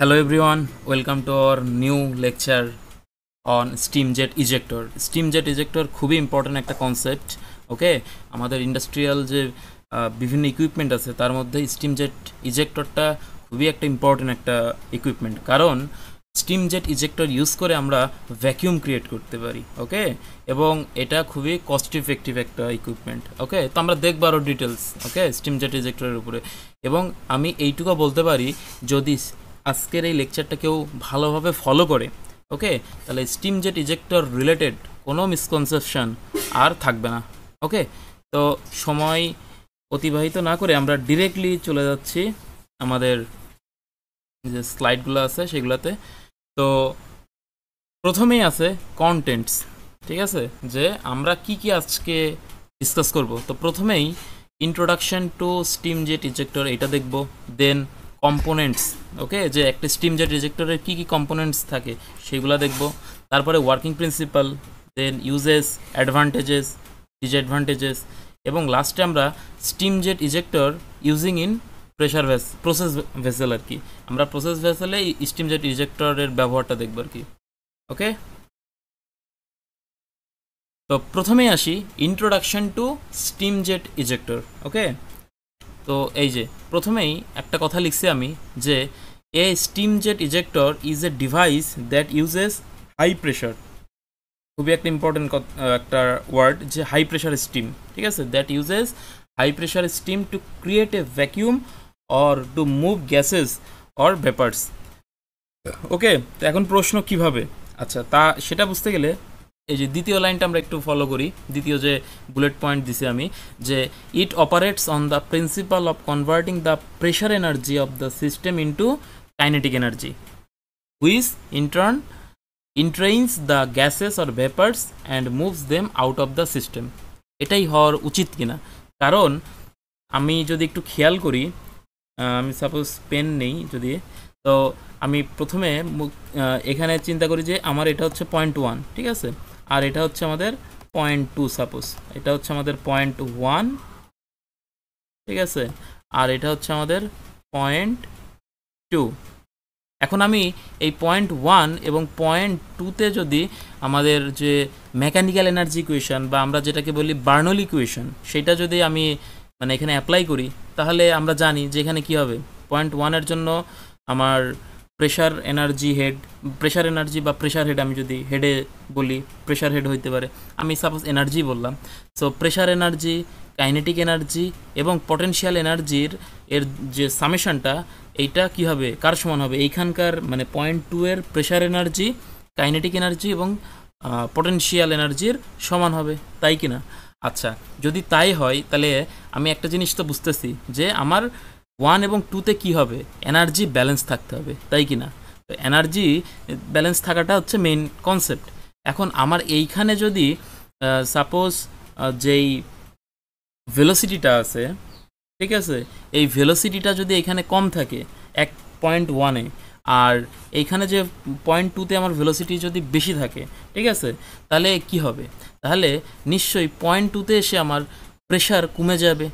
Hello everyone, welcome to our new lecture on steam jet ejector. Steam jet ejector খুবই important একটা concept. ওকে, আমাদের industrial যে বিভিন্ন equipment আছে তার মধ্যে স্টিম জেট ইজেক্টরটা খুবই একটা ইম্পর্টেন্ট একটা ইকুইপমেন্ট, কারণ স্টিম জেট ইজেক্টর ইউজ করে আমরা ভ্যাকিউম ক্রিয়েট করতে পারি। ওকে, এবং এটা খুবই কস্ট ইফেক্টিভ একটা ইকুইপমেন্ট। ওকে, তো আমরা দেখব আরও ডিটেলস ওকে স্টিম জেট ইজেক্টরের উপরে। এবং আমি এইটুকু বলতে পারি, যদি আজকের এই লেকচারটা কেউ ভালোভাবে ফলো করে ওকে, তাহলে স্টিম জেট ইজেক্টর রিলেটেড কোনো মিসকনসেপশন আর থাকবে না। ওকে, তো সময় অতিবাহিত না করে আমরা ডিরেক্টলি চলে যাচ্ছি আমাদের যে স্লাইডগুলো আছে সেগুলোতে। তো প্রথমেই আছে কন্টেন্টস, ঠিক আছে, যে আমরা কি কি আজকে ডিসকাস করব। তো প্রথমেই introduction to steam jet ejector এটা দেখব, দেন কম্পোনেন্টস, ওকে, যে একটা স্টিম জেট ইজেক্টরের কী কী কম্পোনেন্টস থাকে সেগুলো দেখব। তারপরে working principle, then uses, advantages, disadvantages, এবং লাস্টে আমরা steam jet ejector using in process vessel আর কি, আমরা প্রসেস ভেসেলে স্টিম জেট ইজেক্টরের ব্যবহারটা দেখব আর কি। ওকে, তো প্রথমেই আসি introduction to steam jet ejector. Okay, তো এই যে প্রথমেই একটা কথা লিখছি আমি, যে a steam jet ejector is a device that uses high pressure. খুবই একটা ইম্পর্টেন্ট একটা ওয়ার্ড, যে হাই প্রেশার স্টিম, ঠিক আছে, that uses high pressure steam to create a vacuum or to move gases or vapours. Okay, তো এখন প্রশ্ন কিভাবে, আচ্ছা তা সেটা বুঝতে গেলে এই যে দ্বিতীয় লাইনটা আমরা একটু ফলো করি। দ্বিতীয় যে বুলেট পয়েন্ট দিছি আমি, যে it operates on the principle of converting the pressure energy of the system into kinetic energy, which in turn entrains the gases or vapours and moves them out of the system. এটাই হওয়ার উচিত কিনা, কারণ আমি যদি একটু খেয়াল করি, আমি সাপোজ পেন নেই যদি, তো আমি প্রথমে এখানে চিন্তা করি যে আমার এটা হচ্ছে 0.1, ঠিক আছে, আর এটা হচ্ছে আমাদের 0.2, সাপোজ এটা হচ্ছে আমাদের 0.1, ঠিক আছে, আর এটা হচ্ছে আমাদের 0.2। এখন আমি এই 0.1 এবং 0.2তে যদি আমাদের যে মেকানিক্যাল এনার্জি ইকুয়েশন বা আমরা যেটাকে বলি বার্নৌলি ইকুয়েশন, সেটা যদি আমি মানে এখানে অ্যাপ্লাই করি, তাহলে আমরা জানি যে এখানে কী হবে। 0.1-এর জন্য আমার প্রেশার এনার্জি বা প্রেশার হেড, আমি যদি হেডে বলি প্রেশার হেড হইতে পারে, আমি সাপোজ এনার্জি বললাম। So pressure energy, kinetic energy এবং পটেনশিয়াল এনার্জির এর যে সামেশনটা, এইটা কী হবে, কার সমান হবে, এইখানকার মানে 0.2-এর প্রেশার এনার্জি, কাইনেটিক এনার্জি এবং পটেনশিয়াল এনার্জির সমান হবে, তাই কি না? আচ্ছা, যদি তাই হয় তাহলে আমি একটা জিনিস তো বুঝতেছি যে আমার 1 এবং 2-তে কী হবে, এনার্জি ব্যালেন্স থাকতে হবে, তাই কি না? তো এনার্জি ব্যালেন্স থাকাটা হচ্ছে মেইন কনসেপ্ট। এখন আমার এইখানে যদি সাপোজ যেই ভেলোসিটিটা আছে, ঠিক আছে, এই ভেলোসিটিটা যদি এখানে কম থাকে 1.1-এ, আর এইখানে যে 0.2-তে আমার ভেলোসিটি যদি বেশি থাকে, ঠিক আছে, তাহলে কি হবে, তাহলে নিশ্চয়ই 0.2-তে এসে আমার প্রেশার কমে যাবে,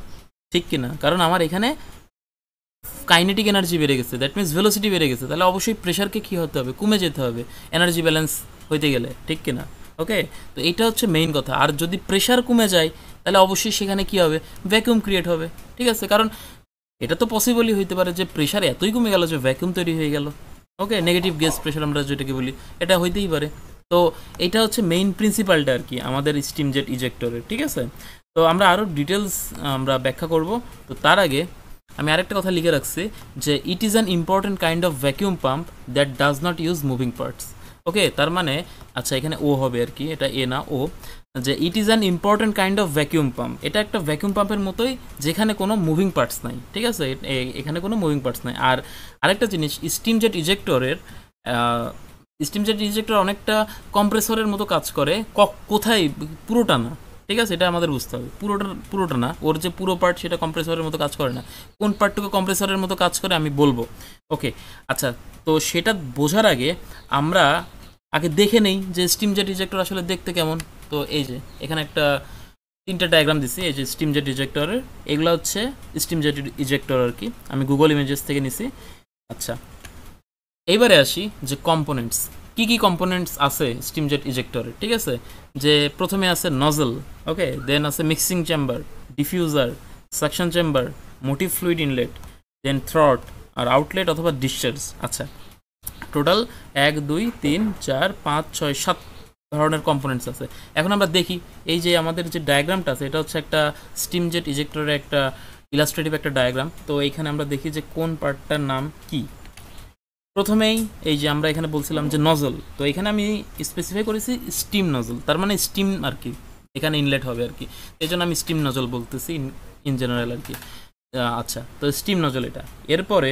ঠিক কি না? কারণ আমার এখানে কাইনেটিক এনার্জি বেড়ে গেছে, দ্যাট মিনস ভেলোসিটি বেড়ে গেছে, তাহলে অবশ্যই প্রেশারকে কী হতে হবে, কমে যেতে হবে এনার্জি ব্যালেন্স হইতে গেলে, ঠিক কি না? ওকে, তো এইটা হচ্ছে মেইন কথা। আর যদি প্রেশার কমে যায় তাহলে অবশ্যই সেখানে কী হবে, ভ্যাকুয়াম ক্রিয়েট হবে, ঠিক আছে, কারণ এটা তো পসিবলই হইতে পারে যে প্রেশার এতই কমে গেল যে ভ্যাকুয়াম তৈরি হয়ে গেল। ওকে, নেগেটিভ গ্যাস প্রেশার আমরা যেটাকে বলি, এটা হইতেই পারে। তো এইটা হচ্ছে মেইন প্রিন্সিপালটা আর কি আমাদের স্টিম জেট ইজেক্টরের, ঠিক আছে। তো আমরা আরও ডিটেলস আমরা ব্যাখ্যা করব। তো তার আগে আমি আরেকটা কথা লিখে রাখছি, যে it is an important kind of vacuum pump that does not use moving parts. Okay, তার মানে আচ্ছা এখানে ও হবে আর কি, এটা এ না ও, যে it is an important kind of vacuum pump, এটা একটা ভ্যাকিউম পাম্পের মতোই যেখানে কোনো মুভিং পার্টস নাই, ঠিক আছে, এখানে কোনো মুভিং পার্টস নাই। আর আরেকটা জিনিস, স্টিম জেট ইজেক্টর অনেকটা কম্প্রেসরের মতো কাজ করে, কোথায়, পুরোটা না, ঠিক আছে, এটা আমাদের বুঝতে হবে, পুরোটা না, ওর যে পুরো পার্ট সেটা কম্প্রেসরের মতো কাজ করে না, কোন পার্টটুকু কম্প্রেসরের মতো কাজ করে আমি বলবো। ওকে, আচ্ছা, তো সেটা বোঝার আগে আমরা আগে দেখে নেই যে স্টিম জেট ইজেক্টর আসলে দেখতে কেমন। তো এই যে এখানে একটা 3টা ডায়াগ্রাম দিছি, এই যে স্টিম জেট ইজেক্টরের, এগুলো হচ্ছে স্টিম জেট ইজেক্টর আর কি, আমি গুগল ইমেজেস থেকে নিছি। আচ্ছা, এইবারে আসি যে কম্পোনেন্টস, কি কম্পোনেন্টস আছে স্টিমজেট ইজেক্টরে, ঠিক আছে। যে প্রথমে আছে নজল, ওকে, দেন আছে mixing chamber, diffuser, suction chamber, motive fluid inlet, then throat আর আউটলেট অথবা ডিসচার্জ। আচ্ছা, টোটাল 1 2 3 4 5 6 7 ধরনের কম্পোনেন্টস আছে। এখন আমরা দেখি এই যে আমাদের যে ডায়াগ্রামটা আছে এটা হচ্ছে একটা স্টিমজেট ইজেক্টরের একটা ইলাস্ট্রেটিভ একটা ডায়াগ্রাম। তো এইখানে আমরা দেখি যে কোন পার্টটার নাম কি। প্রথমেই এই যে আমরা এখানে বলছিলাম যে নজল, তো এখানে আমি স্পেসিফাই করেছি স্টিম নজল, তার মানে স্টিম আর কি এখানে ইনলেট হবে আর কি, এই জন্য আমি স্টিম নজল বলতেছি ইন জেনারেল আর কি। আচ্ছা, তো স্টিম নজল এটা। এরপরে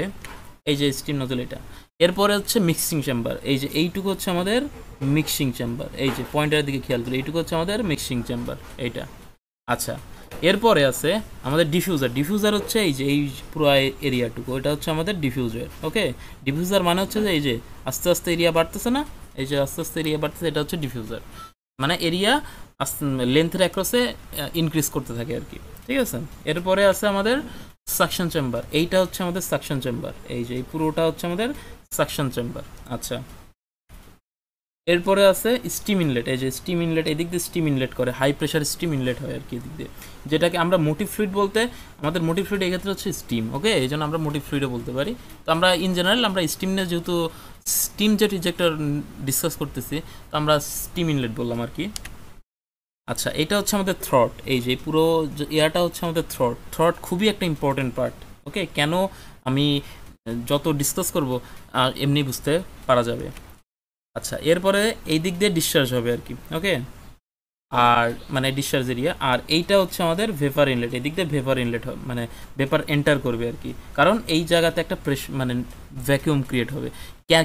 এই যে স্টিম নজল এটা, এরপরে হচ্ছে মিক্সিং চেম্বার, এই যে এইটুকু হচ্ছে আমাদের মিক্সিং চেম্বার, এই যে পয়েন্টের দিকে খেয়াল করি এইটুকু হচ্ছে আমাদের মিক্সিং চেম্বার এইটা। আচ্ছা, এরপরে আছে আমাদের ডিফিউজার। ডিফিউজার হচ্ছে এই যে এই পুরো এরিয়াটুকু, এটা হচ্ছে আমাদের ডিফিউজার। ওকে, ডিফিউজার মানে হচ্ছে যে এই যে আস্তে আস্তে এরিয়া বাড়তেছে না, এই যে আস্তে আস্তে এরিয়া বাড়তেছে, এটা হচ্ছে ডিফিউজার, মানে এরিয়া লেন্থের অ্যাক্রসে ইনক্রিজ করতে থাকে আর কি, ঠিক আছে। এরপরে আছে আমাদের সাকশন চেম্বার, এইটা হচ্ছে আমাদের সাকশন চেম্বার, এই যে এই পুরোটা হচ্ছে আমাদের সাকশন চেম্বার। আচ্ছা, এরপরে আছে স্টিম ইনলেট, এই যে স্টিম ইনলেট, এদিক দিয়ে স্টিম ইনলেট করে, হাই প্রেশার স্টিম ইনলেট হয় আর কি এদিক দিয়ে, যেটাকে আমরা মোটিভ ফ্লুইড বলতে, আমাদের মোটিভ ফ্লুইড এক্ষেত্রে হচ্ছে স্টিম। ওকে, এই জন্য আমরা মোটিভ ফ্লুইডও বলতে পারি। তো আমরা ইন জেনারেল আমরা স্টিম নিয়ে যেহেতু স্টিম জেট ইজেক্টর ডিসকাস করতেছি, তো আমরা স্টিম ইনলেট বললাম আর কি। আচ্ছা, এটা হচ্ছে আমাদের থ্রট, এই যে পুরো এয়ারটা হচ্ছে আমাদের থ্রট। থ্রট খুবই একটা ইম্পর্টেন্ট পার্ট। ওকে, কেন আমি যত ডিসকাস করব এমনি বুঝতে পারা যাবে। আচ্ছা, এরপরে এই দিক দিয়ে ডিসচার্জ হবে আর কি। ওকে, আর মানে ডিসচার্জ এরিয়া, আর এইটা হচ্ছে আমাদের ভেপার ইনলেট, এই দিক দিয়ে ভেপার ইনলেট হবে, মানে ভেপার এন্টার করবে আর কি, কারণ এই জায়গাতে একটা মানে ভ্যাকিউম ক্রিয়েট হবে।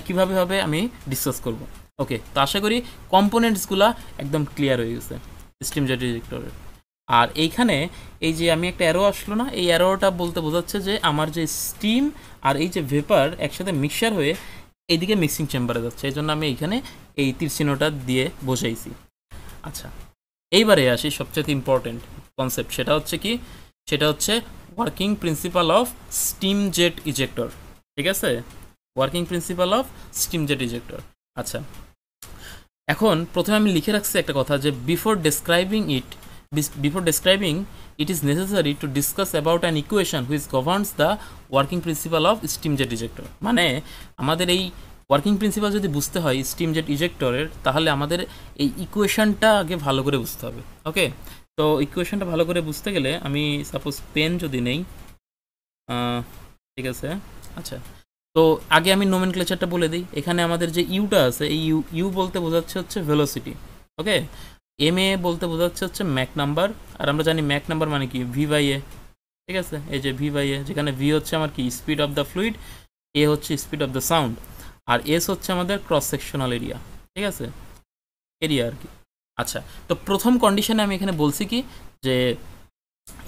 কীভাবে হবে আমি ডিসকাস করব। ওকে, তো আশা করি কম্পোনেন্টসগুলা একদম ক্লিয়ার হয়ে গেছে স্টিম জেট ইজেক্টরের। আর এইখানে এই যে আমি একটা অ্যারো আসলো না, এই অ্যারোটা বলতে বোঝাচ্ছে যে আমার যে স্টিম আর এই যে ভেপার একসাথে মিক্সচার হয়ে এইদিকে মিক্সিং চেম্বারে যাচ্ছে, এই জন্য আমি এইখানে এই তীর চিহ্নটা দিয়ে বোঝাইছি। আচ্ছা, এইবারে আসি সবচেয়ে ইম্পর্টেন্ট কনসেপ্ট, সেটা হচ্ছে কি, সেটা হচ্ছে working principal of steam jet ejector. ঠিক আছে, working principal of steam jet ejector. আচ্ছা, এখন প্রথমে আমি লিখে রাখছি একটা কথা যে before describing it is necessary to discuss about an equation which governs the working principle of steam jet ejector। মানে আমাদের এই ওয়ার্কিং প্রিন্সিপাল যদি বুঝতে হয় স্টিম জেট ইজেক্টরের, তাহলে আমাদের এই ইকুয়েশনটা আগে ভালো করে বুঝতে হবে। ওকে, তো ইকুয়েশনটা ভালো করে বুঝতে গেলে আমি সাপোজ পেন যদি নেই, ঠিক আছে। আচ্ছা, তো আগে আমি নোমেনক্লেচারটা বলে দিই। এখানে আমাদের যে ইউটা আছে, এই ইউ বলতে বোঝাচ্ছে হচ্ছে ভেলোসিটি। ওকে, এম এ বলতে বোঝাচ্ছে হচ্ছে ম্যাক নাম্বার, আর আমরা জানি ম্যাক নাম্বার মানে কি ভি বাই এ। ঠিক আছে, এই যে ভি বাই এ, যেখানে ভি হচ্ছে আমার কি speed of the fluid, A হচ্ছে স্পিড অফ দ্য সাউন্ড, আর এস হচ্ছে আমাদের ক্রস সেকশনাল এরিয়া। ঠিক আছে, এরিয়া আর কি। আচ্ছা, তো প্রথম কন্ডিশনে আমি এখানে বলছি কি, যে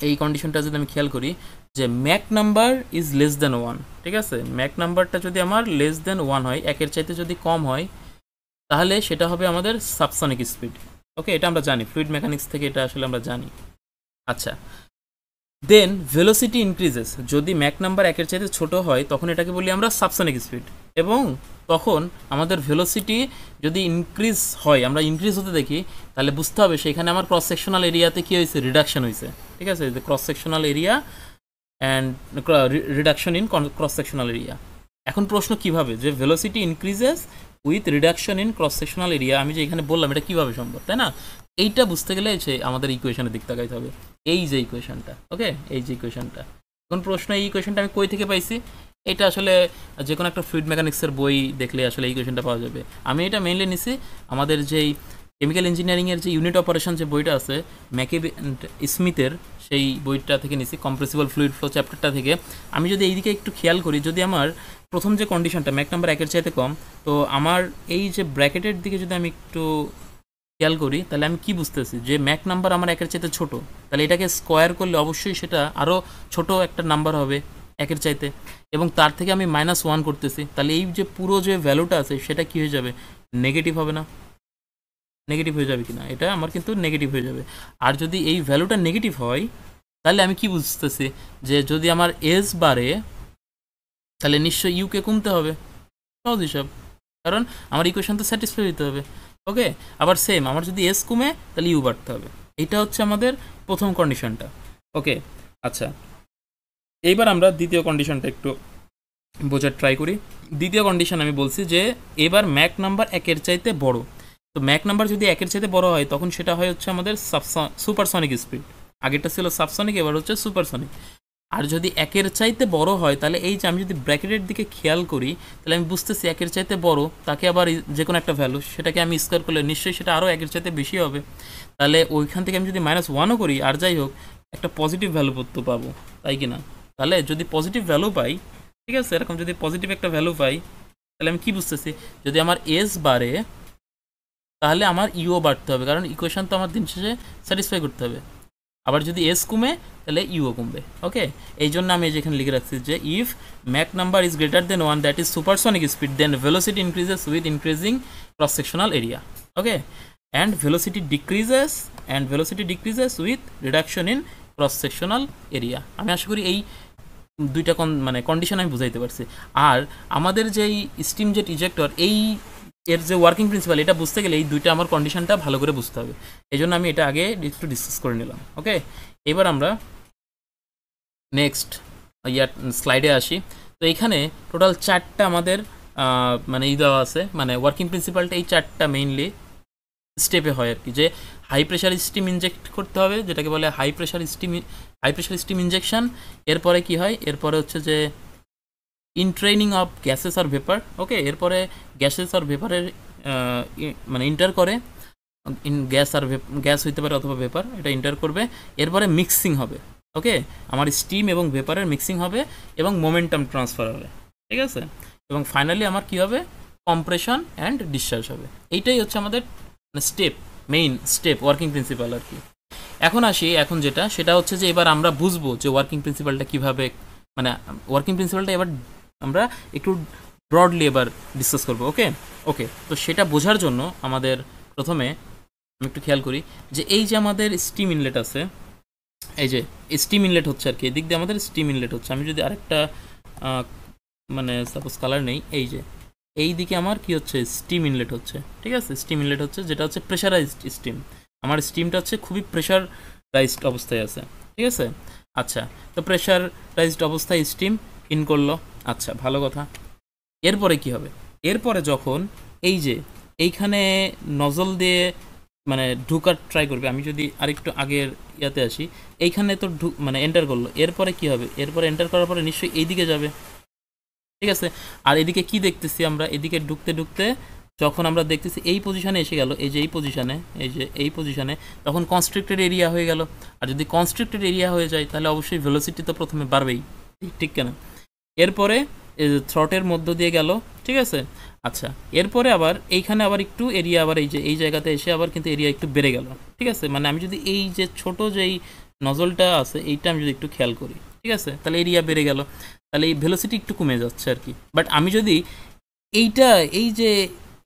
এই কন্ডিশনটা যদি আমি খেয়াল করি যে Mac number is less than 1। ঠিক আছে, ম্যাক নাম্বারটা যদি আমার লেস দেন 1 হয়, একের চাইতে যদি কম হয়, তাহলে সেটা হবে আমাদের সাবসনিক স্পিড। ওকে, এটা আমরা জানি ফ্লুইড মেকানিক্স থেকে, এটা আসলে আমরা জানি। আচ্ছা, দেন ভেলোসিটি ইনক্রিজেস, যদি ম্যাক নাম্বার একের চাইতে ছোট হয় তখন এটাকে বলি আমরা সাবসনিক স্পিড, এবং তখন আমাদের ভেলোসিটি যদি ইনক্রিজ হয়, আমরা ইনক্রিজ হতে দেখি, তাহলে বুঝতে হবে সেখানে আমার ক্রস সেকশনাল এরিয়াতে কী হয়েছে, রিডাকশন হয়েছে। ঠিক আছে, cross sectional area and reduction in cross sectional area. এখন প্রশ্ন কিভাবে, যে velocity increases with reduction in cross sectional area, আমি যে এখানে বললাম এটা কীভাবে সম্ভব, তাই না? এইটা বুঝতে গেলে আমাদের ইকুয়েশনের দিক তাকাইতে হবে, এই যে ইকুয়েশনটা। ওকে, এই যে ইকুয়েশনটা। এখন প্রশ্ন, এই ইকুয়েশনটা আমি কই থেকে পাইছি? এটা আসলে যে কোনো একটা ফ্লুইড মেকানিক্সের বই দেখলে আসলে এই ইকুয়েশনটা পাওয়া যাবে। আমি এটা মেইনলি নিছি আমাদের যেই কেমিক্যাল ইঞ্জিনিয়ারিংয়ের যে ইউনিট অপারেশন যে বইটা আছে ম্যাকিবি স্মিথের, সেই বইটা থেকে নিছি, কম্প্রেসিবল ফ্লুইড ফ্লো চ্যাপ্টারটা থেকে। আমি যদি এইদিকে একটু খেয়াল করি, যদি আমার প্রথম যে কন্ডিশনটা ম্যাক নাম্বার একের চাইতে কম, তো আমার এই যে ব্র্যাকেটের দিকে যদি আমি একটু খেয়াল করি, তাহলে আমি কি বুঝতেছি যে ম্যাক নাম্বার আমার একের চাইতে ছোট, তাহলে এটাকে স্কোয়ার করলে অবশ্যই সেটা আরও ছোট একটা নাম্বার হবে একের চাইতে, এবং তার থেকে আমি -1 করতেছি, তাহলে এই যে পুরো যে ভ্যালুটা আছে সেটা কি হয়ে যাবে, নেগেটিভ হবে না? নেগেটিভ হয়ে যাবে কিনা, এটা আমার কিন্তু নেগেটিভ হয়ে যাবে। আর যদি এই ভ্যালুটা নেগেটিভ হয়, তাহলে আমি কি বুঝতেছি যে যদি আমার এস বাড়ে, তাহলে নিশ্চয়ই ইউকে কমতে হবে। সহজ হিসাব, কারণ আমার ইকুয়েশন তো স্যাটিসফাই হতে হবে। ওকে, আবার সেম আমার যদি এস কমে তাহলে ইউ বাড়তে হবে। এটা হচ্ছে আমাদের প্রথম কন্ডিশনটা। ওকে, আচ্ছা এইবার আমরা দ্বিতীয় কন্ডিশনটা একটু বোঝার ট্রাই করি। দ্বিতীয় কন্ডিশন আমি বলছি যে এবার ম্যাক নাম্বার একের চাইতে বড়। তো ম্যাক নাম্বার যদি একের চাইতে বড় হয় তখন সেটা হয় হচ্ছে আমাদের সুপারসনিক স্পিড। আগেরটা ছিল সাবসনিক, এবার হচ্ছে সুপারসনিক। আর যদি একের চাইতে বড় হয় তাহলে এই যে আমি যদি ব্র্যাকেটের দিকে খেয়াল করি তাহলে আমি বুঝতেছি একের চাইতে বড়, তাকে আবার যে কোনো একটা ভ্যালু সেটাকে আমি স্কোয়ার করলে নিশ্চয়ই সেটা আরও একের চাইতে বেশি হবে। তাহলে ওইখান থেকে আমি যদি -1ও করি আর যাই হোক একটা পজিটিভ ভ্যালু তো পাবো, তাই কি না? তাহলে যদি পজিটিভ ভ্যালু পাই, ঠিক আছে, এরকম যদি পজিটিভ একটা ভ্যালু পাই তাহলে আমি কি বুঝতেছি, যদি আমার এস বাড়ে তাহলে আমার ইও বাড়তে হবে, কারণ ইকুয়েশন তো আমার দিন শেষে স্যাটিসফাই করতে হবে। আবার যদি এস কমে তাহলে ইউও কমবে। ওকে, এই জন্য আমি যেখানে লিখে রাখছি যে if Mach number is greater than 1 that is supersonic speed then velocity increases with increasing cross sectional area. Okay, and velocity decreases with reduction in cross sectional area. আমি আশা করি এই দুইটা মানে কন্ডিশন আমি বুঝাইতে পারছি। আর আমাদের যেই স্টিম জেট ইজেক্টর এই এর যে ওয়ার্কিং প্রিন্সিপাল এটা বুঝতে গেলে এই দুইটা আমার কন্ডিশনটা ভালো করে বুঝতে হবে, এই জন্য আমি এটা আগে একটু ডিসকাস করে নিলাম। ওকে, এবার আমরা নেক্সট স্লাইডে আসি। তো এখানে টোটাল 4টা আমাদের মানে দেওয়া আছে, মানে ওয়ার্কিং প্রিন্সিপালটা এই 4টা মেইনলি স্টেপে হয় আর কি। যে হাই প্রেশার স্টিম ইনজেক্ট করতে হবে, যেটাকে বলে হাই প্রেশার স্টিম ইনজেকশন। এরপরে কি হয়, এরপরে হচ্ছে যে ইনট্রেনিং অফ গ্যাসেস আর ভেপার। ওকে, এরপরে গ্যাসেস আর ভেপারের মানে ইন্টার করে, গ্যাস হইতে পারে অথবা ভেপার, এটা ইন্টার করবে। এরপরে মিক্সিং হবে। ওকে, আমার স্টিম এবং ভেপারের মিক্সিং হবে এবং মোমেন্টাম ট্রান্সফার হবে, ঠিক আছে। এবং ফাইনালি আমার কি হবে, কম্প্রেশন অ্যান্ড ডিসচার্জ হবে। এইটাই হচ্ছে আমাদের মেইন স্টেপ ওয়ার্কিং প্রিন্সিপাল আর কি। এখন আসি, এখন সেটা হচ্ছে যে এবার আমরা বুঝবো যে ওয়ার্কিং প্রিন্সিপালটা কীভাবে, মানে ওয়ার্কিং প্রিন্সিপালটা এবার আমরা একটু ব্রডলি এবার ডিসকাস করবো। ওকে, তো সেটা বোঝার জন্য আমাদের প্রথমে আমি একটু খেয়াল করি যে এই যে আমাদের স্টিম ইনলেট আছে, এই যে স্টিম ইনলেট হচ্ছে আর কি, এদিক দিয়ে আমাদের স্টিম ইনলেট হচ্ছে। আমি যদি আরেকটা মানে সাপোজ কালার নেই, এই যে এই দিকে আমার কি হচ্ছে, স্টিম ইনলেট হচ্ছে, ঠিক আছে। স্টিম ইনলেট হচ্ছে যেটা হচ্ছে প্রেশারাইজড স্টিম। আমার স্টিমটা হচ্ছে খুবই প্রেশারাইজড অবস্থায় আছে, ঠিক আছে। আচ্ছা, তো প্রেশারাইজড অবস্থায় স্টিম ইন করলো, আচ্ছা ভালো কথা। এরপরে কি হবে, এরপরে যখন এই যে এইখানে নজল দিয়ে মানে ঢুকার ট্রাই করবে, আমি যদি আরেকটু আগের ইয়াতে আসি, এইখানে তো মানে এন্টার করলো, এরপরে কি হবে, এরপরে এন্টার করার পরে নিশ্চয়ই এইদিকে যাবে, ঠিক আছে। আর এদিকে কি দেখতেছি আমরা, এদিকে ঢুকতে ঢুকতে যখন আমরা দেখতেছি এই পজিশনে এসে গেল, এই যে এই পজিশনে তখন কনস্ট্রিক্টেড এরিয়া হয়ে গেল। আর যদি কনস্ট্রিক্টেড এরিয়া হয়ে যায় তাহলে অবশ্যই ভেলোসিটি তো প্রথমে বাড়বেই, ঠিক কেনা। এরপরে থ্রটের মধ্য দিয়ে গেল, ঠিক আছে। আচ্ছা, এরপরে আবার এইখানে আবার একটু এরিয়া, আবার এই জায়গাতে এসে আবার কিন্তু এরিয়া একটু বেড়ে গেল, ঠিক আছে। মানে আমি যদি এই যে ছোট যেই নজলটা আছে এইটা আমি যদি একটু খেয়াল করি, ঠিক আছে, তাহলে এরিয়া বেড়ে গেল, তাহলে এই ভেলোসিটি একটু কমে যাচ্ছে আর কি। বাট আমি যদি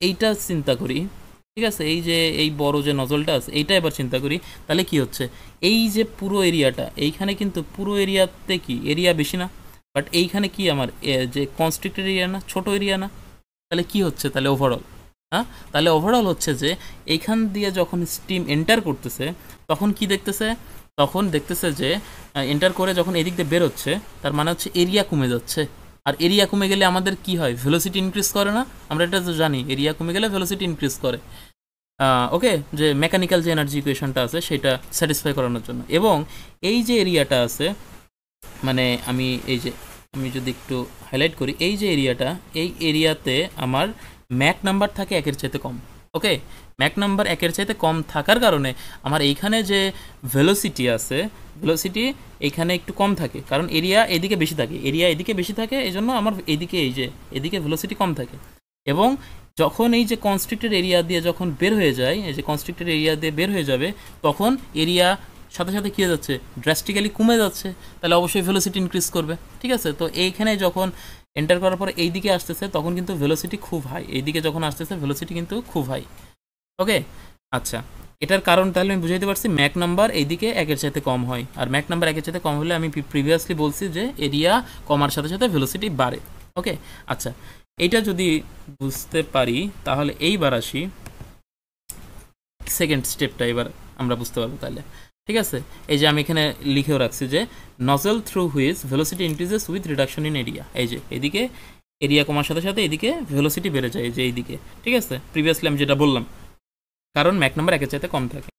এইটা চিন্তা করি, ঠিক আছে, এই যে এই বড় যে নজলটা আছে এইটা এবার চিন্তা করি, তাহলে কি হচ্ছে, এই যে পুরো এরিয়াটা, এইখানে কিন্তু পুরো এরিয়াতে কি এরিয়া বেশি না, বাট এইখানে কি আমার যে কনস্ট্রিক্টেড এরিয়া না, ছোট এরিয়া না, তাহলে কি হচ্ছে, তাহলে ওভারঅল, হ্যাঁ, তাহলে ওভারঅল হচ্ছে যে এইখান দিয়ে যখন স্টিম এন্টার করতেছে তখন কি দেখতেছে, তখন দেখতেছে যে এন্টার করে যখন এদিক দিয়ে বেরোচ্ছে তার মানে হচ্ছে এরিয়া কমে যাচ্ছে। আর এরিয়া কমে গেলে আমাদের কি হয়, ভেলোসিটি ইনক্রিজ করে না, আমরা এটা তো জানি, এরিয়া কমে গেলে ভেলোসিটি ইনক্রিজ করে। ওকে, যে মেকানিক্যাল যে এনার্জি ইকুয়েশনটা আছে সেটা স্যাটিসফাই করানোর জন্য। এবং এই যে এরিয়াটা আছে, মানে আমি যদি একটু হাইলাইট করি, এই যে এরিয়াটা, এই এরিয়াতে আমার ম্যাক নাম্বার থাকে 1-এর চাইতে কম। ওকে, ম্যাক নাম্বার 1-এর চাইতে কম থাকার কারণে আমার এইখানে যে ভেলোসিটি আছে, ভেলোসিটি এইখানে একটু কম থাকে, কারণ এরিয়া এদিকে বেশি থাকে, এই জন্য আমার এদিকে ভেলোসিটি কম থাকে। এবং যখন এই যে কনস্ট্রিক্টেড এরিয়া দিয়ে যখন বের হয়ে যায়, এই যে কনস্ট্রিক্টেড এরিয়া দিয়ে বের হয়ে যাবে, তখন এরিয়া সাথে সাথে কী যাচ্ছে, ড্রাস্টিক্যালি কমে যাচ্ছে, তাহলে অবশ্যই ভেলোসিটি ইনক্রিজ করবে, ঠিক আছে। তো এইখানে যখন এন্টার করার পরে এই দিকে আসতেছে তখন কিন্তু ভেলোসিটি খুব হাই, এইদিকে যখন আসতেছে ভেলোসিটি কিন্তু খুব হাই। ওকে, আচ্ছা, এটার কারণ তাহলে আমি বুঝাইতে পারছি, ম্যাক নাম্বার এইদিকে 1-এর চাইতে কম হয়, আর ম্যাক নাম্বার 1-এর চাইতে কম হলে আমি প্রিভিয়াসলি বলছি যে এরিয়া কমার সাথে সাথে ভেলোসিটি বাড়ে। ওকে, আচ্ছা, এইটা যদি বুঝতে পারি তাহলে এইবার আসি সেকেন্ড স্টেপটা, এবার আমরা বুঝতে পারবো তাহলে। ঠিক আছে, এই যে আমি এখানে লিখেও রাখছি যে nozzle through which velocity increases with reduction in area. এই যে এদিকে এরিয়া কমার সাথে সাথে এদিকে ভেলোসিটি বেড়ে যায়, এই যে এইদিকে। ঠিক আছে, প্রিভিয়াসলি আমি যেটা বললাম, কারণ ম্যাক নাম্বার একের চাইতে কম থাকে।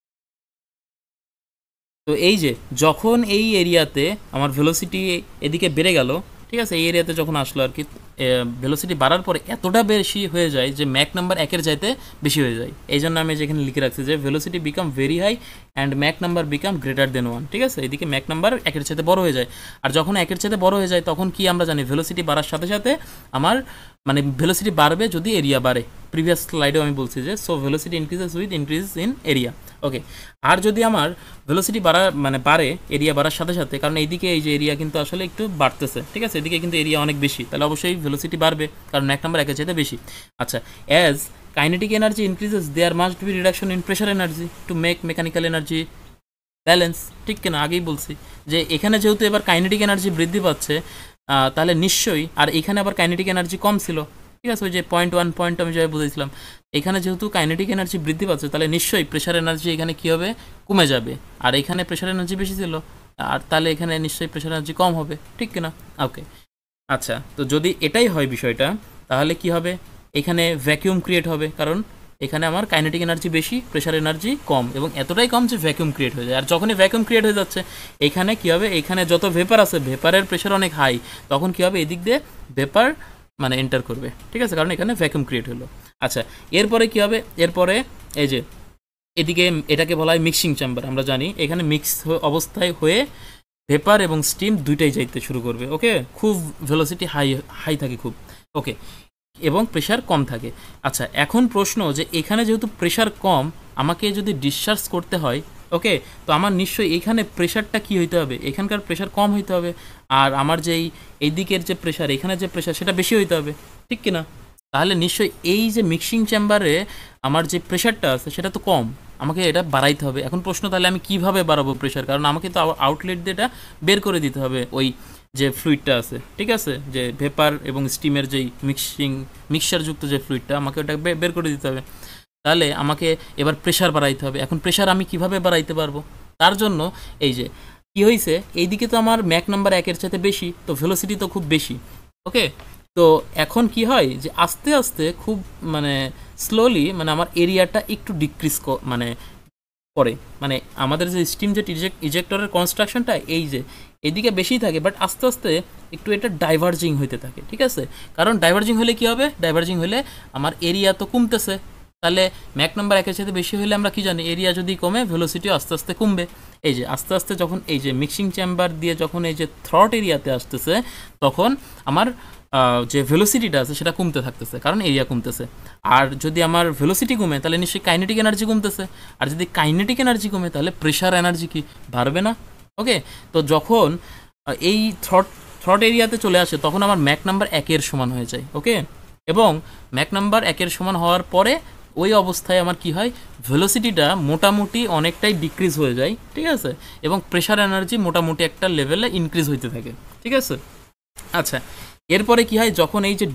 তো এই যে যখন এই এরিয়াতে আমার ভেলোসিটি এদিকে বেড়ে গেল, ঠিক আছে, এই এরিয়াতে যখন আসলো আর কি, ভেলোসিটি বাড়ার পরে এতটা বেশি হয়ে যায় যে ম্যাক নাম্বার একের চাইতে বেশি হয়ে যায়। এই জন্য আমি যেখানে লিখে রাখছি যে velocity become very high and Mach number become greater than 1। ঠিক আছে, এদিকে ম্যাক নাম্বার একের চাইতে বড় হয়ে যায়। আর যখন একের চাইতে বড় হয়ে যায় তখন কি আমরা জানি, ভেলোসিটি বাড়ার সাথে সাথে আমার মানে ভেলোসিটি বাড়বে যদি এরিয়া বাড়ে। প্রিভিয়াস স্লাইডেও আমি বলছি যে so velocity increases with increase in area. Okay, আর যদি আমার ভেলোসিটি বাড়ে এরিয়া বাড়ার সাথে সাথে, কারণ এইদিকে এই যে এরিয়া কিন্তু আসলে একটু বাড়তেছে, ঠিক আছে, এদিকে কিন্তু এরিয়া অনেক বেশি, তাহলে অবশ্যই ভেলোসিটি বাড়বে, কারণ ম্যাক নাম্বার একের চাইতে বেশি। আচ্ছা, as kinetic energy increases there must be reduction in pressure energy to make mechanical energy balance. ঠিক কিনা, আগেই বলছি যে এখানে যেহেতু এবার কাইনেটিক এনার্জি বৃদ্ধি পাচ্ছে, তাহলে নিশ্চয়ই, আর এখানে আবার কাইনেটিক এনার্জি কম ছিল, ঠিক আছে, ওই যে 0.1 পয়েন্ট আমি যেভাবে বুঝেছিলাম, এখানে যেহেতু কাইনেটিক এনার্জি বৃদ্ধি পাচ্ছে তাহলে নিশ্চয়ই প্রেশার এনার্জি এখানে কী হবে, কমে যাবে। আর এখানে প্রেশার এনার্জি বেশি ছিল, আর তাহলে এখানে নিশ্চয়ই প্রেশার এনার্জি কম হবে, ঠিক কিনা। ওকে, আচ্ছা, তো যদি এটাই হয় বিষয়টা, তাহলে কি হবে, এখানে ভ্যাকিউম ক্রিয়েট হবে, কারণ এখানে আমার কাইনেটিক এনার্জি বেশি, প্রেশার এনার্জি কম, এবং এতটাই কম যে ভ্যাকিউম ক্রিয়েট হয়ে যায়। আর যখনই ভ্যাকিউম ক্রিয়েট হয়ে যাচ্ছে, এখানে কী হবে, এখানে যত ভেপার আছে, ভেপারের প্রেশার অনেক হাই, তখন কী হবে, এদিক দিয়ে ভেপার মানে এন্টার করবে, ঠিক আছে, কারণ এখানে ভ্যাকুয়াম ক্রিয়েট হলো। আচ্ছা, এরপরে কি হবে, এরপরে এই যে এদিকে এটাকে বলা হয় মিক্সিং চেম্বার। আমরা জানি এখানে মিক্স অবস্থায় হয়ে ভেপার এবং স্টিম দুইটাই যাইতে শুরু করবে। ওকে, খুব ভেলোসিটি হাই থাকে খুব। ওকে, এবং প্রেশার কম থাকে। আচ্ছা, এখন প্রশ্ন যে এখানে যেহেতু প্রেশার কম, আমাকে যদি ডিসচার্জ করতে হয়, ওকে, তো আমার নিশ্চয়ই এখানে প্রেশারটা কী হইতে হবে, এখানকার প্রেশার কম হইতে হবে, আর আমার যেই এই দিকের যে প্রেশার, এখানে যে প্রেশার সেটা বেশি হইতে হবে, ঠিক কিনা। তাহলে নিশ্চয়ই এই যে মিক্সিং চেম্বারে আমার যে প্রেশারটা আছে সেটা তো কম, আমাকে এটা বাড়াইতে হবে। এখন প্রশ্ন, তাহলে আমি কিভাবে বাড়াবো প্রেশার, কারণ আমাকে তো আউটলেট দিয়ে এটা বের করে দিতে হবে, ওই যে ফ্লুইডটা আছে, ঠিক আছে, যে ভেপার এবং স্টিমের যেই মিক্সচারযুক্ত যে ফ্লুইডটা, আমাকে ওটা বের করে দিতে হবে। তাহলে আমাকে এবার প্রেশার বাড়াইতে হবে। এখন প্রেশার আমি কিভাবে বাড়াইতে পারবো, তার জন্য এই যে কি হয়েছে, এইদিকে তো আমার ম্যাক নাম্বার একের চাইতে বেশি, তো ভেলোসিটি তো খুব বেশি। ওকে, তো এখন কি হয় যে আস্তে আস্তে খুব মানে স্লোলি মানে আমার এরিয়াটা একটু ডিক্রিজ মানে করে, মানে আমাদের যে স্টিম জেট ইজেক্টরের কনস্ট্রাকশনটা এই যে এদিকে বেশি থাকে, বাট আস্তে আস্তে একটু এটা ডাইভার্জিং হইতে থাকে, ঠিক আছে, কারণ ডাইভার্জিং হলে কি হবে, ডাইভার্জিং হলে আমার এরিয়া তো কমতেছে, তাহলে ম্যাক নাম্বার একের সাথে বেশি হলে আমরা কি জানি, এরিয়া যদি কমে ভেলোসিটিও আস্তে আস্তে কমবে। এই যে আস্তে আস্তে যখন এই যে মিক্সিং চেম্বার দিয়ে যখন এই যে থ্রট এরিয়াতে আসতেছে, তখন আমার যে ভেলোসিটিটা আছে সেটা কমতে থাকতেছে, কারণ এরিয়া কমতেছে। আর যদি আমার ভেলোসিটি কমে তাহলে নিশ্চয়ই কাইনেটিক এনার্জি কমতেছে, আর যদি কাইনেটিক এনার্জি কমে তাহলে প্রেশার এনার্জি কি বাড়বে না। ওকে, তো যখন এই থ্রট এরিয়াতে চলে আসে তখন আমার ম্যাক নাম্বার একের সমান হয়ে যায়। ওকে, এবং ম্যাক নাম্বার একের সমান হওয়ার পরে ওই অবস্থায় আমার কি হয়, ভেলোসিটিটা মোটামুটি অনেকটাই ডিক্রিজ হয়ে যায়, ঠিক আছে, এবং প্রেশার এনার্জি মোটামুটি একটা লেভেলে ইনক্রিজ হইতে থাকে, ঠিক আছে। আচ্ছা, এরপরে কি হয়, যখন এই যে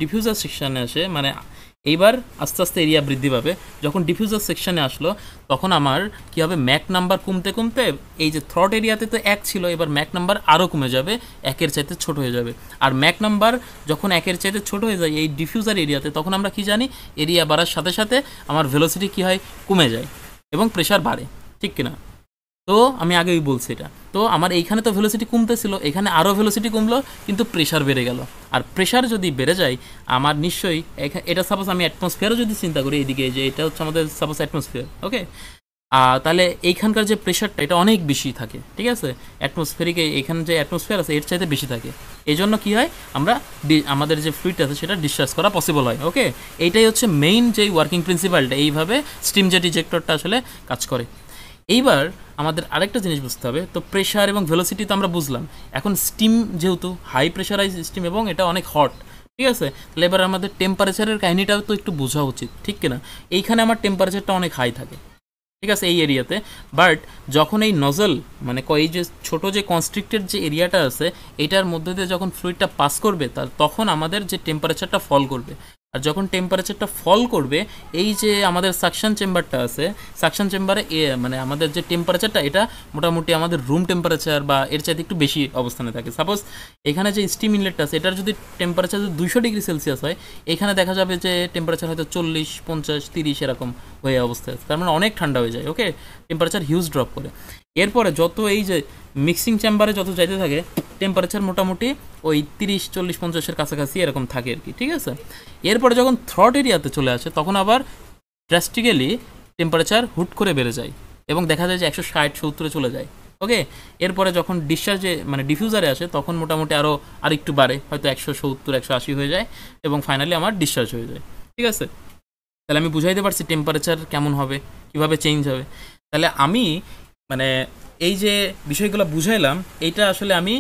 ডিফিউজার সেকশানে আসে, মানে এইবার আস্তে আস্তে এরিয়া বৃদ্ধি পাবে, যখন ডিফিউজার সেকশানে আসলো তখন আমার কী হবে, ম্যাক নাম্বার কমতে কমতে এই যে থ্রট এরিয়াতে তো এক ছিল, এবার ম্যাক নাম্বার আরও কমে যাবে, একের চাইতে ছোট হয়ে যাবে। আর ম্যাক নাম্বার যখন একের চাইতে ছোট হয়ে যায় এই ডিফিউজার এরিয়াতে, তখন আমরা কি জানি, এরিয়া বাড়ার সাথে সাথে আমার ভেলোসিটি কী হয়, কমে যায় এবং প্রেশার বাড়ে, ঠিক কিনা। তো আমি আগেই বলছি এটা, তো আমার এইখানে তো ভেলোসিটি কমতেছিল, এখানে আরও ভেলোসিটি কমলো, কিন্তু প্রেশার বেড়ে গেল। আর প্রেশার যদি বেড়ে যায় আমার নিশ্চয়ই এটা সাপোজ আমি অ্যাটমসফিয়ারও যদি চিন্তা করি, এইদিকে যে এটা হচ্ছে আমাদের সাপোজ অ্যাটমসফিয়ার, ওকে, তাহলে এইখানকার যে প্রেশারটা এটা অনেক বেশি থাকে, ঠিক আছে, অ্যাটমসফিয়ারিকে এখানে যে অ্যাটমসফিয়ার আছে এর চাইতে বেশি থাকে। এই জন্য কী হয়, আমরা আমাদের যে ফ্লুইড আছে সেটা ডিসচার্জ করা পসিবল হয়। ওকে, এইটাই হচ্ছে মেইন যে ওয়ার্কিং প্রিন্সিপালটা, এইভাবে স্টিম জেট ইজেক্টরটা আসলে কাজ করে। এইবার আমাদের আরেকটা জিনিস বুঝতে হবে, তো প্রেশার এবং ভেলোসিটি তো আমরা বুঝলাম, এখন স্টিম যেহেতু হাই প্রেশারাইজ স্টিম এবং এটা অনেক হট, ঠিক আছে, তাহলে এবার আমাদের টেম্পারেচারের কাহিনিটাও তো একটু বোঝা উচিত, ঠিক কিনা। এইখানে আমার টেম্পারেচারটা অনেক হাই থাকে, ঠিক আছে, এই এরিয়াতে। বাট যখন এই নজল মানে এই যে ছোট যে কনস্ট্রিক্টেড যে এরিয়াটা আছে এটার মধ্যে দিয়ে যখন ফ্লুইডটা পাস করবে তখন আমাদের যে টেম্পারেচারটা ফল করবে। আর যখন টেম্পারেচারটা ফল করবে এই যে আমাদের সাকশন চেম্বারটা আছে, সাকশন চেম্বারে মানে আমাদের যে টেম্পারেচারটা এটা মোটামুটি আমাদের রুম টেম্পারেচার বা এর চাইতে একটু বেশি অবস্থানে থাকে। সাপোজ এখানে যে স্টিম ইনলেটটা আছে এটার যদি টেম্পারেচার 200 ডিগ্রি সেলসিয়াস হয়, এখানে দেখা যাবে যে টেম্পারেচার হয়তো 40, 50, 30 এরকম হয়ে অবস্থায় আছে, তার মানে অনেক ঠান্ডা হয়ে যায়। ওকে, টেম্পারেচার হিউজ ড্রপ করে। এরপরে যত এই যে মিক্সিং চেম্বারে যত যাইতে থাকে টেম্পারেচার মোটামুটি ওই 30, 40, 50-এর কাছাকাছি এরকম থাকে আর কি। ঠিক আছে, এরপরে যখন থ্রট এরিয়াতে চলে আসে তখন আবার ড্রাস্টিক্যালি টেম্পারেচার হুট করে বেড়ে যায় এবং দেখা যায় যে 160-70-এ চলে যায়। ওকে, এরপরে যখন ডিসচার্জে মানে ডিফিউজারে আসে তখন মোটামুটি আর একটু বাড়ে, হয়তো 170-180 হয়ে যায় এবং ফাইনালি আমার ডিসচার্জ হয়ে যায়। ঠিক আছে, তাহলে আমি বুঝাইতে পারছি টেম্পারেচার কেমন হবে, কিভাবে চেঞ্জ হবে। তাহলে আমি মানে এই যে বিষয়গুলো বুঝাইলাম এইটা আসলে আমি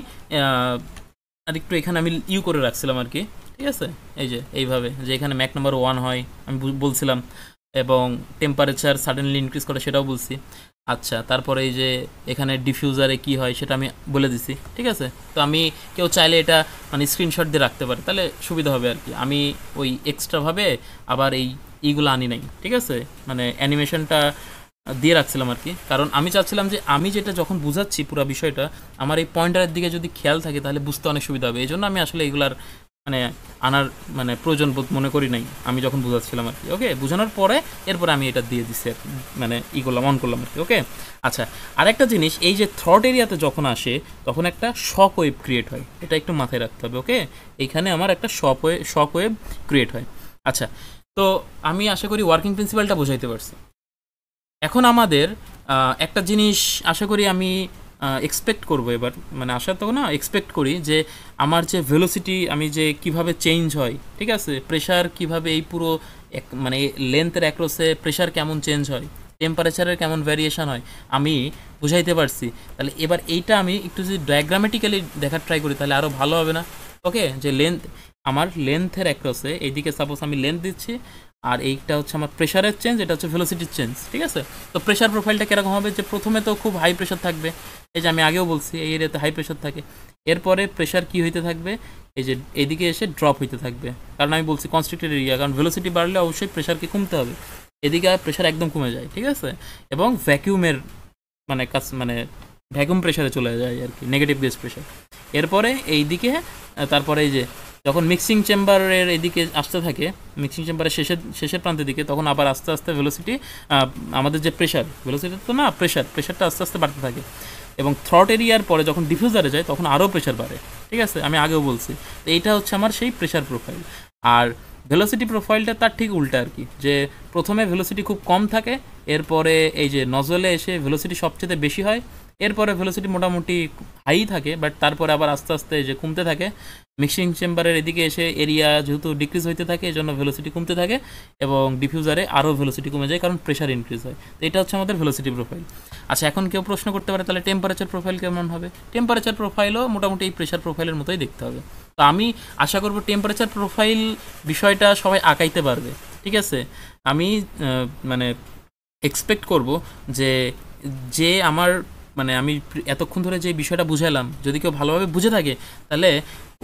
আর একটু এখানে আমি করে রাখছিলাম আর কি। ঠিক আছে, এই যে এইভাবে যে এখানে ম্যাক নাম্বার 1 হয় আমি বলছিলাম এবং টেম্পারেচার সাডেনলি ইনক্রিজ করে সেটাও বলছি। আচ্ছা, তারপরে এই যে এখানে ডিফিউজারে কি হয় সেটা আমি বলে দিছি। ঠিক আছে, তো আমি কেউ চাইলে এটা মানে স্ক্রিনশট দিয়ে রাখতে পারে, তাহলে সুবিধা হবে আর কি। আমি ওই এক্সট্রাভাবে আবার এইগুলো আনি নাই। ঠিক আছে, মানে অ্যানিমেশনটা দিয়ে রাখছিলাম আর কি, কারণ আমি চাচ্ছিলাম যে আমি যেটা যখন বুঝাচ্ছি পুরো বিষয়টা আমার এই পয়েন্টারের দিকে যদি খেয়াল থাকে তাহলে বুঝতে অনেক সুবিধা হবে। এই জন্য আমি আসলে এগুলার মানে আনার মানে প্রয়োজন বোধ মনে করি নাই আমি যখন বুঝাচ্ছিলাম আর কি। ওকে, বোঝানোর পরে এরপরে আমি এটা দিয়ে দিচ্ছি মানে করলাম, অন করলাম আর কি। ওকে, আচ্ছা, আরেকটা জিনিস, এই যে থ্রট এরিয়াতে যখন আসে তখন একটা শক ওয়েভ ক্রিয়েট হয়, এটা একটু মাথায় রাখতে হবে। ওকে, এইখানে আমার একটা শক ওয়েভ ক্রিয়েট হয়। আচ্ছা, তো আমি আশা করি ওয়ার্কিং প্রিন্সিপালটা বোঝাইতে পারছি। এখন আমাদের একটা জিনিস আশা করি আমি এক্সপেক্ট করব এবার, মানে আশা তো না, এক্সপেক্ট করি যে আমার যে ভেলোসিটি আমি যে কিভাবে চেঞ্জ হয়, ঠিক আছে, প্রেশার কিভাবে এই পুরো মানে লেন্থের অ্যাক্রসে প্রেশার কেমন চেঞ্জ হয়, টেম্পারেচারের কেমন ভ্যারিয়েশন হয় আমি বুঝাইতে পারছি। তাহলে এবার এইটা আমি একটু যদি ডায়াগ্রামেটিক্যালি দেখার ট্রাই করি তাহলে আরও ভালো হবে না? ওকে, যে আমার লেন্থের অ্যাক্রসে এইদিকে সাপোজ আমি লেন্থ দিচ্ছি আর এইটা হচ্ছে আমার প্রেশারের চেঞ্জ, এটা হচ্ছে ভেলোসিটির চেঞ্জ। ঠিক আছে, তো প্রেশার প্রোফাইলটা কীরকম হবে, যে প্রথমে তো খুব হাই প্রেশার থাকবে, এই যে আমি আগেও বলছি এই এরিয়াতে হাই প্রেশার থাকে। এরপরে প্রেশার কি হইতে থাকবে, এই যে এদিকে এসে ড্রপ হইতে থাকবে, কারণ আমি বলছি কনস্ট্রিক্টেড এরিয়া, কারণ ভেলোসিটি বাড়লে অবশ্যই প্রেশারকে কমতে হবে, এদিকে প্রেশার একদম কমে যায়। ঠিক আছে, এবং ভ্যাকিউমের মানে মানে ভ্যাকুয়াম প্রেশারে চলে যায় আর কি, নেগেটিভ গেজ প্রেশার। এরপরে এই দিকে তারপরে এই যে যখন মিক্সিং চেম্বারের এদিকে আসতে থাকে, মিক্সিং চেম্বারের শেষের প্রান্তের দিকে, তখন আবার আস্তে আস্তে ভেলোসিটি আমাদের যে ভেলোসিটি তো না, প্রেশারটা আস্তে আস্তে বাড়তে থাকে। এবং থ্রট এরিয়ার পরে যখন ডিফিউজারে যায় তখন আরও প্রেশার বাড়ে। ঠিক আছে, আমি আগেও বলছি। তো এইটা হচ্ছে আমার সেই প্রেশার প্রোফাইল। আর ভেলোসিটি প্রোফাইলটা তার ঠিক উল্টা আর কি, যে প্রথমে ভেলোসিটি খুব কম থাকে, এরপরে এই যে নজলে এসে ভেলোসিটি সবচেয়ে বেশি হয়, এরপরে ভেলোসিটি মোটামুটি হাই থাকে, বাট তারপরে আবার আস্তে আস্তে যে কমতে থাকে। মিক্সিং চেম্বারের এদিকে এসে এরিয়া যেহেতু ডিক্রিজ হইতে থাকে এই জন্য ভেলোসিটি কমতে থাকে, এবং ডিফিউজারে আরও ভেলোসিটি কমে যায় কারণ প্রেশার ইনক্রিজ হয়। তো এটা হচ্ছে আমাদের ভেলোসিটি প্রোফাইল। আচ্ছা, এখন কেউ প্রশ্ন করতে পারে তাহলে টেম্পারেচার প্রোফাইল কেমন হবে? টেম্পারেচার প্রোফাইলও মোটামুটি এই প্রেশার প্রোফাইলের মতোই দেখতে হবে। তো আমি আশা করব টেম্পারেচার প্রোফাইল বিষয়টা সবাই আঁকাইতে পারবে। ঠিক আছে, আমি মানে এক্সপেক্ট করব যে আমার মানে আমি এতক্ষণ ধরে যে বিষয়টা বুঝালাম যদি কেউ ভালোভাবে বুঝে থাকে তাহলে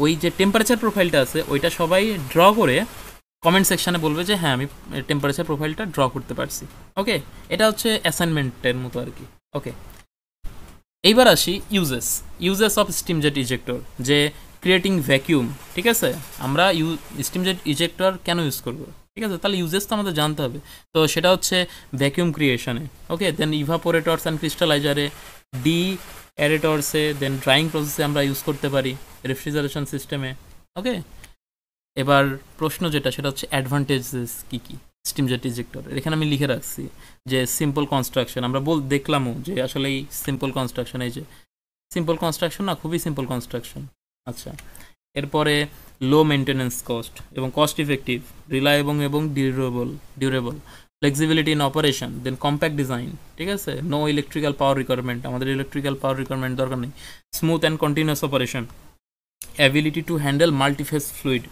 ওই যে টেম্পারেচার প্রোফাইলটা আছে ওইটা সবাই ড্র করে কমেন্ট সেকশানে বলবে যে হ্যাঁ আমি টেম্পারেচার প্রোফাইলটা ড্র করতে পারছি। ওকে, এটা হচ্ছে অ্যাসাইনমেন্টের মতো আর কি। ওকে, এইবার আসি uses of steam jet ejector, যে ক্রিয়েটিং ভ্যাকিউম। ঠিক আছে, আমরা স্টিম জেট ইজেক্টর কেন ইউজ করবো? ঠিক আছে, তাহলে ইউজেস তো আমাদের জানতে হবে। তো সেটা হচ্ছে ভ্যাকিউম ক্রিয়েশনে, ওকে, দেন ইভাপোরেটরস অ্যান্ড ক্রিস্টালাইজারে, অ্যারেটরসে, দেন ড্রাইং প্রসেসে আমরা ইউজ করতে পারি, রেফ্রিজারেশন সিস্টেমে। ওকে, এবার প্রশ্ন যেটা সেটা হচ্ছে অ্যাডভান্টেজেস কী কী স্টিম জেট ইজেক্টরের। এখানে আমি লিখে রাখছি যে সিম্পল কনস্ট্রাকশন, আমরা দেখলামও যে আসলে এই সিম্পল কনস্ট্রাকশন, এই যে সিম্পল কনস্ট্রাকশন না, খুবই সিম্পল কনস্ট্রাকশন। আচ্ছা, এরপরে লো মেনটেন্যান্স কস্ট এবং কস্ট ইফেক্টিভ, রিলায়েবল এবং durable, flexibility in operation, then compact design. ঠিক আছে, নো ইলেকট্রিক্যাল পাওয়ার রিকোয়ারমেন্ট, আমাদের ইলেকট্রিক্যাল পাওয়ার রিকোয়ারমেন্ট দরকার নেই, smooth and continuous operation, ability to handle multiphase fluid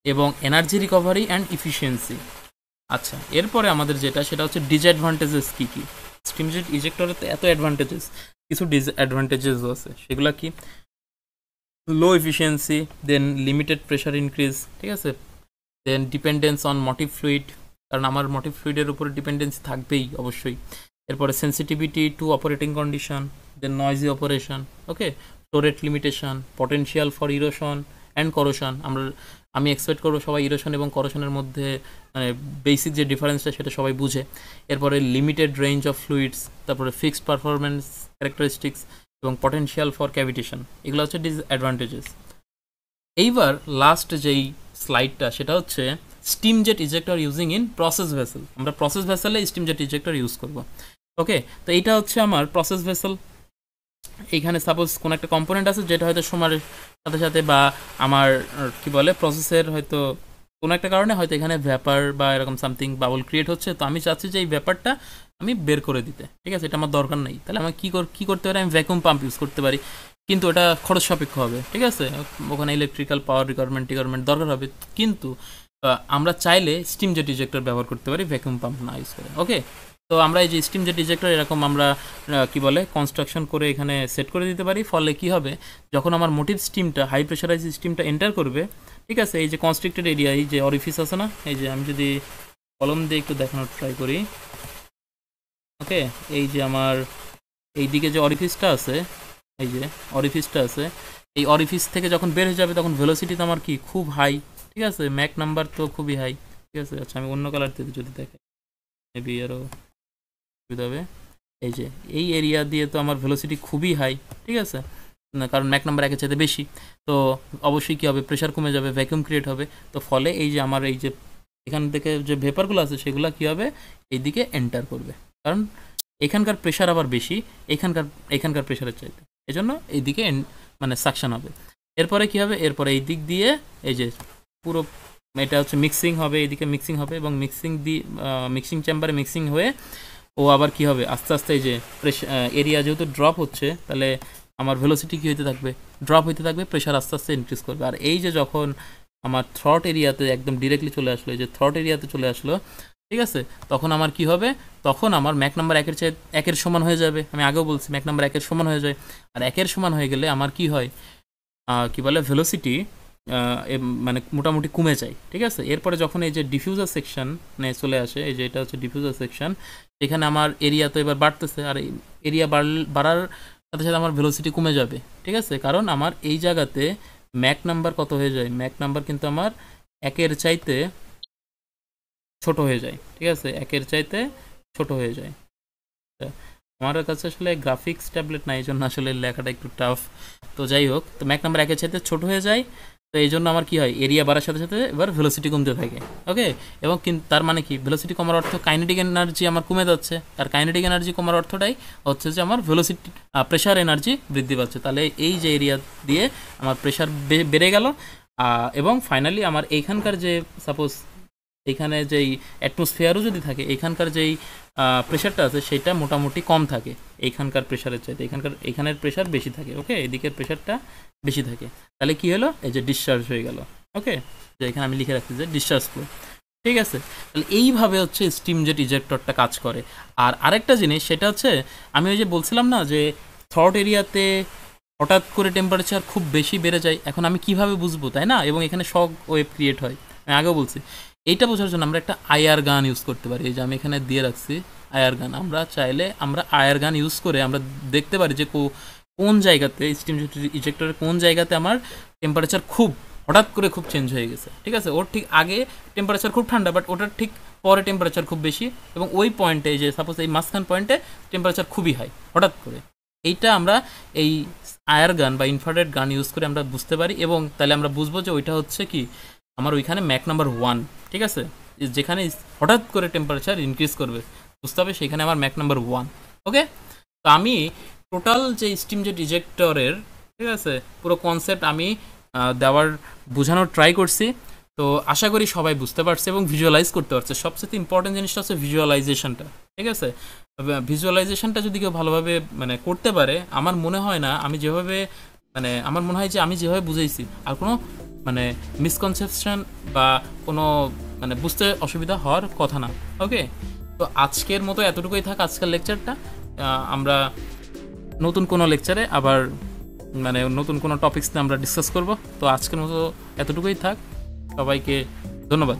এবং এনার্জি রিকভারি অ্যান্ড ইফিসিয়েন্সি। আচ্ছা, এরপরে আমাদের যেটা সেটা হচ্ছে ডিসঅ্যাডভান্টেজেস কী কী। স্টিমজেট ইজেক্টরের তো এত অ্যাডভান্টেজেস, কিছু ডিসঅ্যাডভান্টেজেসও আছে। সেগুলো কি? Low efficiency, then limited pressure increase, ঠিক আছে, then dependence on motive fluid, কারণ আমার মোটিভ ফ্লুইডের উপরে ডিপেন্ডেন্সি থাকবেই অবশ্যই। এরপরে sensitivity to operating condition, then noisy operation, okay, flow rate limitation, potential for erosion and corrosion. আমি এক্সপেক্ট করবো সবাই ইরোশন এবং করোশনের মধ্যে মানে বেসিক যে ডিফারেন্সটা সেটা সবাই বুঝে। এরপরে লিমিটেড রেঞ্জ অফ ফ্লুইডস, তারপরে ফিক্সড পারফরমেন্স ক্যারেক্টারিস্টিক্স এবং পটেনশিয়াল ফর ক্যাভিটেশন, এগুলো হচ্ছে ডিসঅ্যাডভান্টেজেস। এইবার লাস্ট যেই স্লাইডটা সেটা হচ্ছে steam jet ejector using in process vessel. আমরা প্রসেস ভেসেলে স্টিম জেট ইজেক্টর ইউজ করব। ওকে, তো এইটা হচ্ছে আমার প্রসেস ভেসেল। এইখানে সাপোজ কোনো একটা কম্পোনেন্ট আছে যেটা হয়তো সময়ের সাথে সাথে বা আমার কি বলে প্রসেসের হয়তো কোনো একটা কারণে হয়তো এখানে ভ্যাপার বা এরকম সামথিং বাবল ক্রিয়েট হচ্ছে, তো আমি চাচ্ছি যে এই ব্যাপারটা আমি বের করে দিতে, ঠিক আছে, এটা আমার দরকার নেই। তাহলে আমি কী করতে পারি? আমি ভ্যাকুয়াম পাম্প ইউজ করতে পারি, কিন্তু ওটা খরচ সাপেক্ষ হবে, ঠিক আছে, ওখানে ইলেকট্রিক্যাল পাওয়ার রিকোয়ারমেন্ট দরকার হবে। কিন্তু আমরা চাইলে স্টিম জেট ইজেক্টর ব্যবহার করতে পারি ভ্যাকুয়াম পাম্প না ইউজ করে। ওকে, তো আমরা এই যে স্টিম জেট ইজেক্টর এরকম আমরা কি বলে কনস্ট্রাকশন করে এখানে সেট করে দিতে পারি। ফলে কি হবে, যখন আমার মোটিভ স্টিমটা হাই প্রেশারাইজ স্টিমটা এন্টার করবে, ঠিক আছে, এই যে কনস্ট্রিক্টেড এরিয়া, এই যে অরিফিস আছে না, এই যে আমি যদি কলম দিয়ে একটু দেখানোর ট্রাই করি, ওকে, এই যে আমার এই দিকে যে অরিফিসটা আছে, এই যে অরিফিসটা আছে, এই অরিফিস থেকে যখন বের হয়ে যাবে তখন ভেলোসিটি তো আমার কি খুব হাই, ঠিক আছে, ম্যাক নাম্বার তো খুবই হাই, ঠিক আছে। আচ্ছা, আমি অন্য কালার দিয়ে যদি দেখাই মেবি আরও সুবিধা হবে। এই যে এই এরিয়া দিয়ে তো আমার ভেলোসিটি খুবই হাই, ঠিক আছে, না কারণ ম্যাক নাম্বার একের চাইতে বেশি, তো অবশ্যই কী হবে, প্রেশার কমে যাবে, ভ্যাকুয়াম ক্রিয়েট হবে। তো ফলে এই যে আমার এই যে এখান থেকে যে ভেপারগুলো আছে সেগুলো কী হবে, এই দিকে এন্টার করবে, কারণ এখানকার প্রেশার আবার বেশি এখানকার প্রেশারের চাইতে, এই জন্য এইদিকে মানে সাকশন হবে। এরপরে কী হবে, এরপরে এই দিক দিয়ে এই যে পুরো এটা হচ্ছে মিক্সিং হবে, এইদিকে মিক্সিং হবে এবং মিক্সিং চেম্বারে মিক্সিং হয়ে ও আবার কি হবে, আস্তে আস্তে এই যে এরিয়া যেহেতু ড্রপ হচ্ছে, তাহলে আমার ভেলোসিটি কী হইতে থাকবে, ড্রপ হইতে থাকবে, প্রেশার আস্তে আস্তে ইনক্রিজ করবে। আর এই যে যখন আমার থ্রট এরিয়াতে একদম ডিরেক্টলি চলে আসলো, এই যে থ্রট এরিয়াতে চলে আসলো, ঠিক আছে, তখন আমার কি হবে, তখন আমার ম্যাক নাম্বার একের সমান হয়ে যাবে। আমি আগেও বলছি ম্যাক নাম্বার একের সমান হয়ে যায়, আর একের সমান হয়ে গেলে আমার কি হয়, কি বলে ভেলোসিটি মানে মোটামুটি কমে যায়, ঠিক আছে। এরপরে যখন এই যে ডিফিউজার সেকশন চলে আসে, এই যে এটা হচ্ছে ডিফিউজার সেকশন, এখানে আমার এরিয়া তো এবার বাড়তেছে, আর এরিয়া বাড়ার সাথে সাথে আমার ভেলোসিটি কমে যাবে, ঠিক আছে, কারণ আমার এই জায়গাতে ম্যাক নাম্বার কত হয়ে যায়, ম্যাক নাম্বার কিন্তু আমার একের চাইতে ছোট হয়ে যায়, ঠিক আছে, একের চাইতে ছোট হয়ে যায়। আমার কাছে আসলে গ্রাফিক্স ট্যাবলেট নাই, এই জন্য আসলে লেখাটা একটু টাফ। তো যাই হোক, তো ম্যাক নাম্বার একের চাইতে ছোট হয়ে যায়, তো এই জন্য আমার কি হয়, এরিয়া বাড়ার সাথে সাথে এবার ভেলোসিটি কমতে থাকে। ওকে, এবং তার মানে কি, ভেলোসিটি কমার অর্থ কাইনেটিক এনার্জি আমার কমে যাচ্ছে, আর কাইনেটিক এনার্জি কমার অর্থটাই হচ্ছে যে আমার ভেলোসিটি প্রেশার এনার্জি বৃদ্ধি পাচ্ছে। তাহলে এই যে এরিয়া দিয়ে আমার প্রেশার বেড়ে গেল, এবং ফাইনালি আমার এইখানকার যে সাপোজ এইখানে যেই অ্যাটমসফিয়ারও যদি থাকে, এইখানকার যেই প্রেশারটা আছে সেটা মোটামুটি কম থাকে এইখানকার প্রেশারের চাইতে, এইখানের প্রেশার বেশি থাকে। ওকে, এদিকের প্রেশারটা বেশি থাকে, তাহলে কি হলো, এই যে ডিসচার্জ হয়ে গেল। ওকে, যে এখানে আমি লিখে রাখছি যে ডিসচার্জ ফ্লো, ঠিক আছে। তাহলে এইভাবে হচ্ছে স্টিম জেট ইজেক্টরটা কাজ করে। আর আরেকটা জিনিস সেটা হচ্ছে, আমি ওই যে বলছিলাম না যে থ্রট এরিয়াতে হঠাৎ করে টেম্পারেচার খুব বেশি বেড়ে যায়, এখন আমি কিভাবে বুঝবো, তাই না, এবং এখানে শক ওয়েভ ক্রিয়েট হয়, আমি আগেও বলছি। এইটা বোঝার জন্য আমরা একটা আইআর গান ইউজ করতে পারি, এই যে আমি এখানে দিয়ে রাখছি আইআর গান। আমরা চাইলে আমরা আইআর গান ইউজ করে আমরা দেখতে পারি যে কোন জায়গাতে স্টিম ইজেক্টরের কোন জায়গাতে আমার টেম্পারেচার খুব হঠাৎ করে খুব চেঞ্জ হয়ে গেছে, ঠিক আছে, ওর ঠিক আগে টেম্পারেচার খুব ঠান্ডা, বাট ওটার ঠিক পরে টেম্পারেচার খুব বেশি, এবং ওই পয়েন্টে যে সাপোজ এই মাঝখান পয়েন্টে টেম্পারেচার খুবই হাই হঠাৎ করে। এইটা আমরা এই আইআর গান বা ইনফ্রারেড গান ইউজ করে আমরা বুঝতে পারি, এবং তাহলে আমরা বুঝবো যে ওইটা হচ্ছে কি আমার ওইখানে ম্যাক নাম্বার 1, ঠিক আছে, যেখানে হঠাৎ করে টেম্পারেচার ইনক্রিজ করবে বুঝতে হবে সেখানে আমার ম্যাক নাম্বার 1। ওকে, তো আমি টোটাল যে স্টিম জেট ইজেক্টরের, ঠিক আছে, পুরো কনসেপ্ট আমি বোঝানোর ট্রাই করছি। তো আশা করি সবাই বুঝতে পারছে এবং ভিজুয়ালাইজ করতে পারছে। সবচেয়ে ইম্পর্টেন্ট জিনিসটা হচ্ছে ভিজুয়ালাইজেশনটা, ঠিক আছে। ভিজুয়ালাইজেশনটা যদি কেউ ভালোভাবে মানে করতে পারে, আমার মনে হয় না আমি যেভাবে আমার মনে হয় যে আমি যেভাবে বুঝাইছি আর কোনো মিসকনসেপশন বা কোনো বুঝতে অসুবিধা হওয়ার কথা না। ওকে, তো আজকের মতো এতটুকুই থাক আজকের লেকচারটা। আমরা নতুন কোনো লেকচারে আবার মানে নতুন কোনো টপিকস নিয়ে আমরা ডিসকাস করব। তো আজকের মতো এতটুকুই থাক, সবাইকে ধন্যবাদ।